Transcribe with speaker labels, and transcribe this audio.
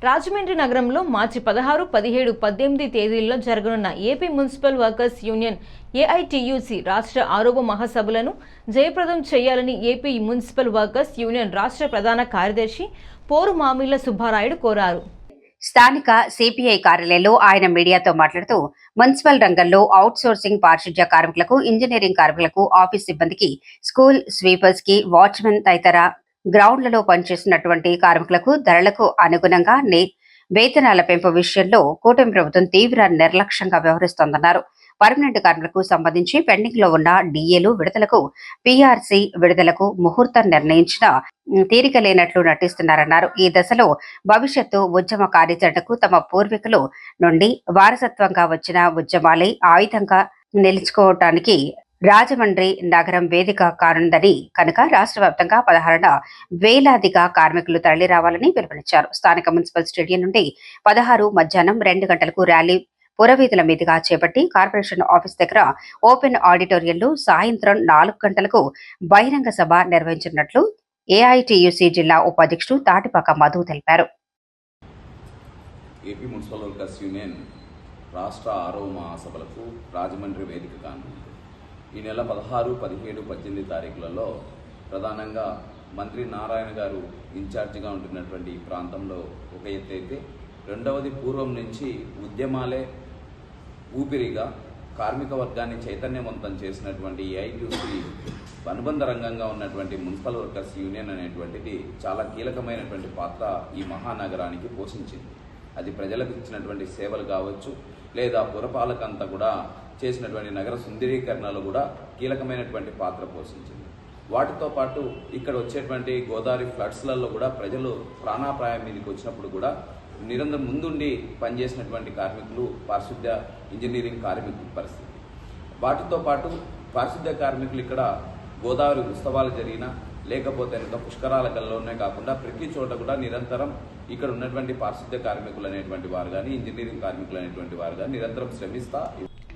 Speaker 1: రాజమండ్రి నగరంలో మార్చి 16, 17, 18 తేదీల్లో జరగనున్న AP municipal workers union AITUC రాష్ట్ర ఆరోప మహాసభలను జయప్రదం చేయాలని ఏపీ మున్సిపల్ వర్కర్స్ యూనియన్ రాష్ట్ర ప్రధాన కార్యదర్శి పోరు మామిళ్ల సుబ్బారాయుడు కోరారు.
Speaker 2: స్థానిక సిపిఐ కార్యాలయంలో ఆయన మీడియాతో మాట్లాడుతూ మున్సిపల్ రంగంలో అవుట్ సోర్సింగ్ పారిశుధ్య కార్మికులకు, ఇంజనీరింగ్ కార్మికులకు, ఆఫీస్ సిబ్బందికి, స్కూల్ స్వీపర్స్ కి, వాచ్మెన్ తదితర గ్రౌండ్లలో పనిచేస్తున్నటువంటి కార్మికులకు ధరలకు అనుగుణంగా వేతనాల పెంపు విషయంలో కూటమి ప్రభుత్వం తీవ్ర నిర్లక్ష్యంగా వ్యవహరిస్తోందన్నారు. పర్మనెంట్ కార్మికులకు సంబంధించి పెండింగ్ లో ఉన్న డిఏలు విడుదలకు, పీఆర్సీ విడుదలకు ముహూర్తం నిర్ణయించిన తీరిక లేనట్లు నటిస్తున్నారన్నారు. ఈ దశలో భవిష్యత్తు ఉద్యమ కార్యాచరణకు తమ పూర్వీకులు నుండి వారసత్వంగా వచ్చిన ఉద్యమాలే ఆయుధంగా నిలుచుకోవటానికి రాజమండ్రి నగరం వేదిక కానుందని కనుక రాష్ట్ర వ్యాప్తంగా 16న వేలాదిగా కార్మికులు తరలి రావాలని పిలుపునిచ్చారు. స్థానిక మున్సిపల్ స్టేడియం నుండి 16 మధ్యాహ్నం 2 గంటలకు ర్యాలీ పురవీధుల మీదుగా చేపట్టి కార్పొరేషన్ ఆఫీస్ దగ్గర ఓపెన్ ఆడిటోరియంలో సాయంత్రం 4 గంటలకు బహిరంగ సభ నిర్వహించినట్లు ఏఐటీయూసీ జిల్లా ఉపాధ్యక్షుడు తాటిపాక మధు తెలిపారు.
Speaker 3: ఏపీ మున్సిపల్ వర్కర్స్ యూనియన్ రాష్ట్ర ఆరోప మహాసభలకు రాజమండ్రి వేదిక కానుంది. ఈ నెల 16, 17, 18 తారీఖులలో ప్రధానంగా మంత్రి నారాయణ గారు ఇన్ఛార్జిగా ఉంటున్నటువంటి ఈ ప్రాంతంలో ఒక ఎత్తు అయితే, రెండవది పూర్వం నుంచి ఉద్యమాలే ఊపిరిగా కార్మిక వర్గాన్ని చైతన్యవంతం చేసినటువంటి ఏఐటీయూసీ అనుబంధ రంగంగా ఉన్నటువంటి మున్సిపల్ వర్కర్స్ యూనియన్ అనేటువంటిది చాలా కీలకమైనటువంటి పాత్ర ఈ మహానగరానికి పోషించింది. అది ప్రజలకు ఇచ్చినటువంటి సేవలు కావచ్చు, లేదా పురపాలకంతా కూడా చేసినటువంటి నగర సుందరీకరణలో కూడా కీలకమైనటువంటి పాత్ర పోషించింది. వాటితో పాటు ఇక్కడ వచ్చేటువంటి గోదావరి ఫ్లడ్స్లలో కూడా ప్రజలు ప్రాణాపాయం మీదకి వచ్చినప్పుడు కూడా నిరంతరం ముందుండి పనిచేసినటువంటి కార్మికులు, పారిశుద్ధ్య ఇంజనీరింగ్ కార్మికుల పరిస్థితి. వాటితో పాటు పారిశుద్ధ్య కార్మికులు ఇక్కడ గోదావరి ఉత్సవాలు జరిగినా, లేకపోతే ఇంకా పుష్కరాల గల్లోనే కాకుండా ప్రతి చోట కూడా నిరంతరం ఇక్కడ ఉన్నటువంటి పారిశుద్ధ్య కార్మికులు అనేటువంటి వారు కానీ, ఇంజనీరింగ్ కార్మికులు అనేటువంటి వారు కానీ నిరంతరం శ్రమిస్తా